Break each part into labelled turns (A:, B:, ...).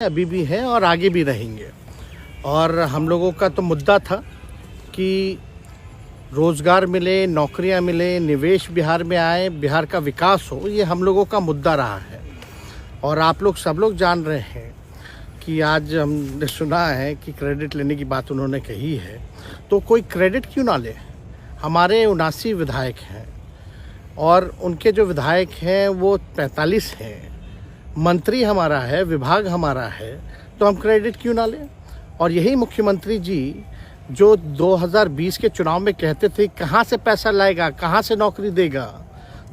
A: अभी भी हैं और आगे भी रहेंगे। और हम लोगों का तो मुद्दा था कि रोज़गार मिले, नौकरियां मिले, निवेश बिहार में आए, बिहार का विकास हो, ये हम लोगों का मुद्दा रहा है। और आप लोग सब लोग जान रहे हैं कि आज हमने सुना है कि क्रेडिट लेने की बात उन्होंने कही है, तो कोई क्रेडिट क्यों ना ले। हमारे 79 विधायक हैं और उनके जो विधायक हैं वो 45 हैं, मंत्री हमारा है, विभाग हमारा है, तो हम क्रेडिट क्यों ना लें। और यही मुख्यमंत्री जी जो 2020 के चुनाव में कहते थे कहाँ से पैसा लाएगा, कहाँ से नौकरी देगा,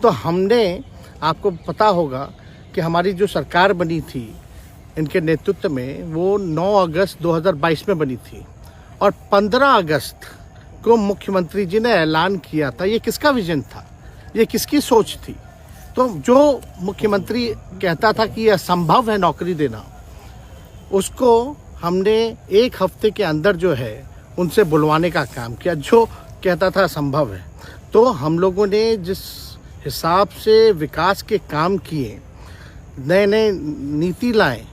A: तो हमने, आपको पता होगा कि हमारी जो सरकार बनी थी इनके नेतृत्व में, वो 9 अगस्त 2022 में बनी थी और 15 अगस्त को मुख्यमंत्री जी ने ऐलान किया था। ये किसका विजन था, ये किसकी सोच थी। तो जो मुख्यमंत्री कहता था कि यह असंभव है नौकरी देना, उसको हमने एक हफ्ते के अंदर जो है उनसे बुलवाने का काम किया, जो कहता था असंभव है। तो हम लोगों ने जिस हिसाब से विकास के काम किए, नए नए नीति लाए,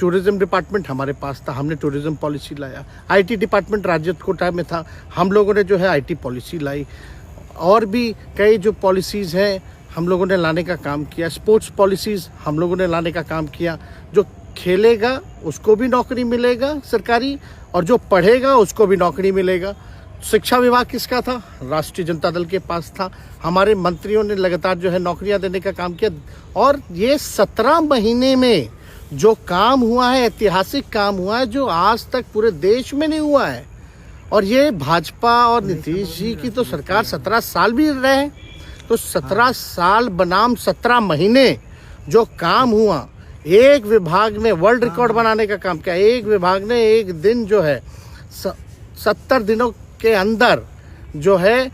A: टूरिज्म डिपार्टमेंट हमारे पास था, हमने टूरिज्म पॉलिसी लाया। आईटी डिपार्टमेंट राज्य कोटा में था, हम लोगों ने जो है आईटी पॉलिसी लाई। और भी कई जो पॉलिसीज़ हैं हम लोगों ने लाने का काम किया। स्पोर्ट्स पॉलिसीज़ हम लोगों ने लाने का काम किया। जो खेलेगा उसको भी नौकरी मिलेगा सरकारी, और जो पढ़ेगा उसको भी नौकरी मिलेगा। शिक्षा विभाग किसका था, राष्ट्रीय जनता दल के पास था। हमारे मंत्रियों ने लगातार जो है नौकरियां देने का काम किया। और ये 17 महीने में जो काम हुआ है, ऐतिहासिक काम हुआ है, जो आज तक पूरे देश में नहीं हुआ है। और ये भाजपा और नीतीश जी की तो सरकार 17 साल भी रहे, तो 17 साल बनाम 17 महीने जो काम हुआ, एक विभाग में वर्ल्ड रिकॉर्ड बनाने का काम किया। एक विभाग ने एक दिन जो है 70 दिनों के अंदर जो है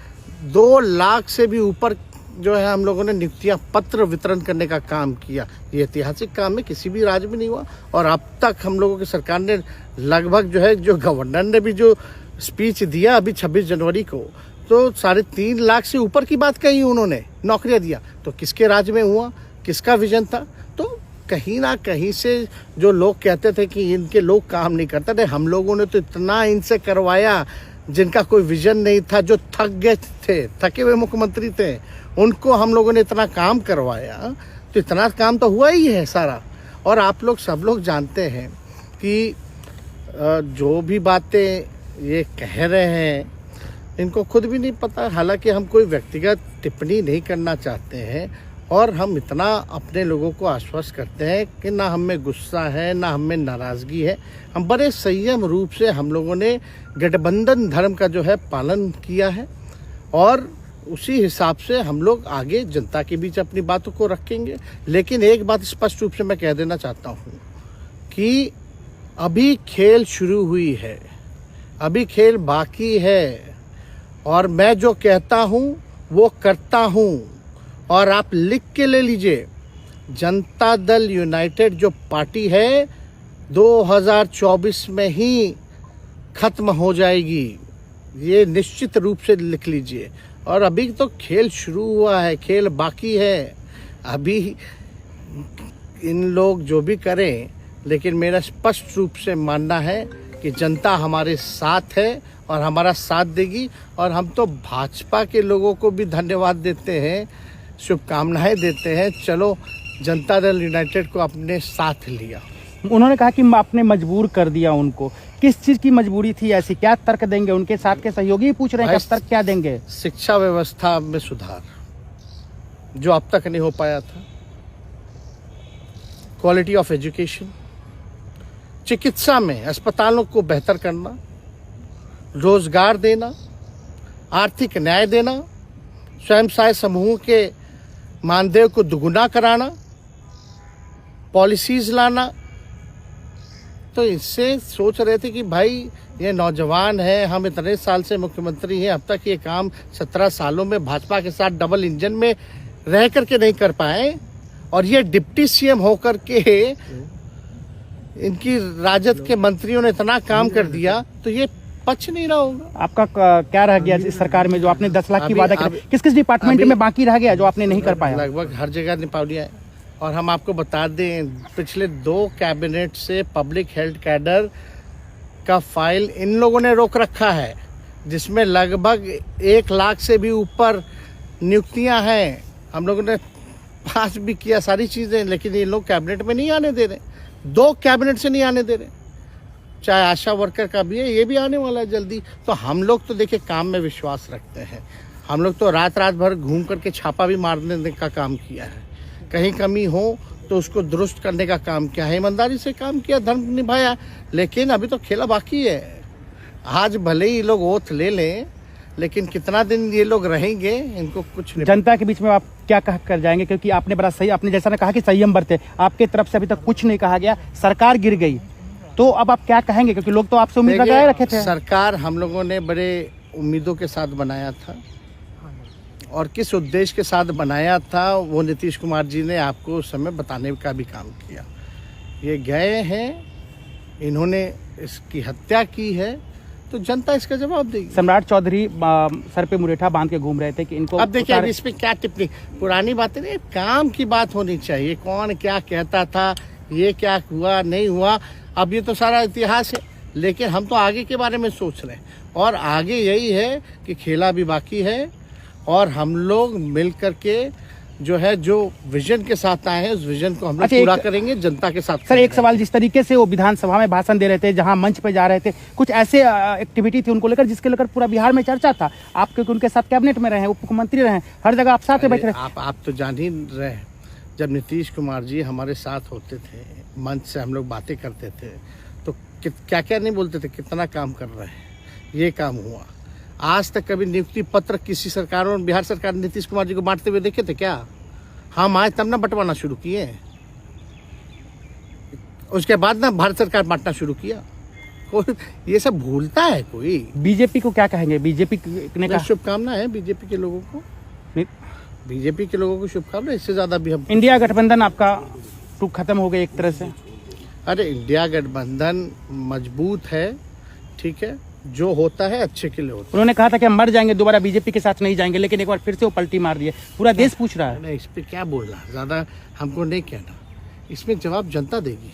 A: 2 लाख से भी ऊपर जो है हम लोगों ने नियुक्तियां पत्र वितरण करने का काम किया। ये ऐतिहासिक काम है, किसी भी राज्य में नहीं हुआ। और अब तक हम लोगों की सरकार ने लगभग जो है, जो गवर्नर ने भी जो स्पीच दिया अभी 26 जनवरी को, तो 3.5 लाख से ऊपर की बात कही उन्होंने, नौकरियां दिया। तो किसके राज्य में हुआ, किसका विजन था। तो कहीं ना कहीं से जो लोग कहते थे कि इनके लोग काम नहीं करते थे, हम लोगों ने तो इतना इनसे करवाया जिनका कोई विजन नहीं था, जो थक गए थे, थके हुए मुख्यमंत्री थे, उनको हम लोगों ने इतना काम करवाया। तो इतना काम तो हुआ ही है सारा। और आप लोग सब लोग जानते हैं कि जो भी बातें ये कह रहे हैं इनको खुद भी नहीं पता। हालांकि हम कोई व्यक्तिगत टिप्पणी नहीं करना चाहते हैं, और हम इतना अपने लोगों को आश्वस्त करते हैं कि ना हम में गुस्सा है, ना हम में नाराज़गी है। हम बड़े संयम रूप से हम लोगों ने गठबंधन धर्म का जो है पालन किया है, और उसी हिसाब से हम लोग आगे जनता के बीच अपनी बातों को रखेंगे। लेकिन एक बात स्पष्ट रूप से मैं कह देना चाहता हूँ कि अभी खेल शुरू हुई है, अभी खेल बाकी है, और मैं जो कहता हूँ वो करता हूँ। और आप लिख के ले लीजिए, जनता दल यूनाइटेड जो पार्टी है 2024 में ही खत्म हो जाएगी, ये निश्चित रूप से लिख लीजिए। और अभी तो खेल शुरू हुआ है, खेल बाकी है। अभी इन लोग जो भी करें, लेकिन मेरा स्पष्ट रूप से मानना है कि जनता हमारे साथ है और हमारा साथ देगी। और हम तो भाजपा के लोगों को भी धन्यवाद देते हैं, शुभकामनाएं देते हैं। चलो, जनता दल यूनाइटेड को अपने साथ लिया।
B: उन्होंने कहा कि आपने मजबूर कर दिया उनको। किस चीज़ की मजबूरी थी ऐसी, क्या तर्क देंगे? उनके साथ के सहयोगी पूछ रहे हैं, क्या तर्क क्या देंगे?
A: शिक्षा व्यवस्था में सुधार जो अब तक नहीं हो पाया था, क्वालिटी ऑफ एजुकेशन, चिकित्सा में अस्पतालों को बेहतर करना, रोजगार देना, आर्थिक न्याय देना, स्वयं सहायता समूह के मानदेय को दुगुना कराना, पॉलिसीज लाना। तो इससे सोच रहे थे कि भाई ये नौजवान है, हम इतने साल से मुख्यमंत्री हैं, अब तक ये काम 17 सालों में भाजपा के साथ डबल इंजन में रह करके नहीं कर पाए, और ये डिप्टी सीएम होकर के इनकी राजद के मंत्रियों ने इतना काम कर दिया, तो ये पच नहीं रहा होगा।
B: आपका क्या रह गया इस सरकार में, जो आपने 10 लाख की वादा किया, किस किस डिपार्टमेंट में बाकी रह गया जो आपने नहीं कर पाया?
A: लगभग हर जगह निपा लिया है। और हम आपको बता दें पिछले 2 कैबिनेट से पब्लिक हेल्थ कैडर का फाइल इन लोगों ने रोक रखा है, जिसमें लगभग 1 लाख से भी ऊपर नियुक्तियां हैं। हम लोगों ने पास भी किया सारी चीज़ें, लेकिन ये लोग कैबिनेट में नहीं आने दे रहे। 2 कैबिनेट से नहीं आने दे रहे। चाहे आशा वर्कर का भी है, ये भी आने वाला है जल्दी। तो हम लोग तो देखिए काम में विश्वास रखते हैं। हम लोग तो रात भर घूम करके छापा भी मारने का काम किया है। कहीं कमी हो तो उसको दुरुस्त करने का काम किया है, ईमानदारी से काम किया, धर्म निभाया। लेकिन अभी तो खेला बाकी है। आज भले ही लोग ओथ ले लें, लेकिन कितना दिन ये लोग रहेंगे, इनको कुछ नहीं।
B: जनता के बीच में आप क्या कह कर जाएंगे, क्योंकि आपने बड़ा सही, आपने जैसा ने कहा कि संयम बरते, आपके तरफ से अभी तक कुछ नहीं कहा गया, सरकार गिर गई, तो अब आप क्या कहेंगे, क्योंकि लोग तो आपसे उम्मीद लगाए रखे थे।
A: सरकार हम लोगों ने बड़े उम्मीदों के साथ बनाया था, और किस उद्देश्य के साथ बनाया था वो नीतीश कुमार जी ने आपको उस समय बताने का भी काम किया। ये गए हैं, इन्होंने इसकी हत्या की है, तो जनता इसका जवाब देगी।
B: सम्राट चौधरी सर पे मुरेठा बांध के घूम रहे थे कि इनको,
A: अब देखिए इस पे क्या टिप्पणी, पुरानी बातें नहीं, काम की बात होनी चाहिए। कौन क्या कहता था, ये क्या हुआ नहीं हुआ, अब ये तो सारा इतिहास है। लेकिन हम तो आगे के बारे में सोच रहे हैं, और आगे यही है कि खेला भी बाकी है, और हम लोग मिल करके जो है, जो विजन के साथ आए हैं, उस विजन को हम लोग पूरा करेंगे जनता के साथ।
B: सर एक सवाल, जिस तरीके से वो विधानसभा में भाषण दे रहे थे, जहां मंच पे जा रहे थे, कुछ ऐसे एक्टिविटी थी उनको लेकर जिसके लेकर पूरा बिहार में चर्चा था। आप क्योंकि उनके साथ कैबिनेट में रहे, उप मुख्यमंत्री रहे, हर जगह आप साथ में बैठे रहे।
A: आप तो जान ही रहे, जब नीतीश कुमार जी हमारे साथ होते थे, मंच से हम लोग बातें करते थे, तो क्या क्या नहीं बोलते थे, कितना काम कर रहे हैं, ये काम हुआ। आज तक कभी नियुक्ति पत्र किसी सरकारों, बिहार सरकार नीतीश कुमार जी को बांटते हुए देखे थे क्या? हम आए तब ना बंटवाना शुरू किए, उसके बाद ना भारत सरकार बांटना शुरू किया। कोई ये सब भूलता है कोई?
B: बीजेपी को क्या कहेंगे? बीजेपी ने कहा
A: शुभकामना है बीजेपी के लोगों को, बीजेपी के लोगों को शुभकामना। इससे ज्यादा भी हम,
B: इंडिया गठबंधन आपका टूक खत्म हो गया एक तरह से।
A: अरे इंडिया गठबंधन मजबूत है, ठीक है, जो होता है अच्छे के लिए होता है।
B: उन्होंने कहा था कि हम मर जाएंगे, दोबारा बीजेपी के साथ नहीं जाएंगे, लेकिन एक बार फिर से वो पलटी मार दिए। पूरा देश पूछ रहा है।
A: इस पे क्या बोलना, ज्यादा हमको नहीं कहना, इसमें जवाब जनता देगी।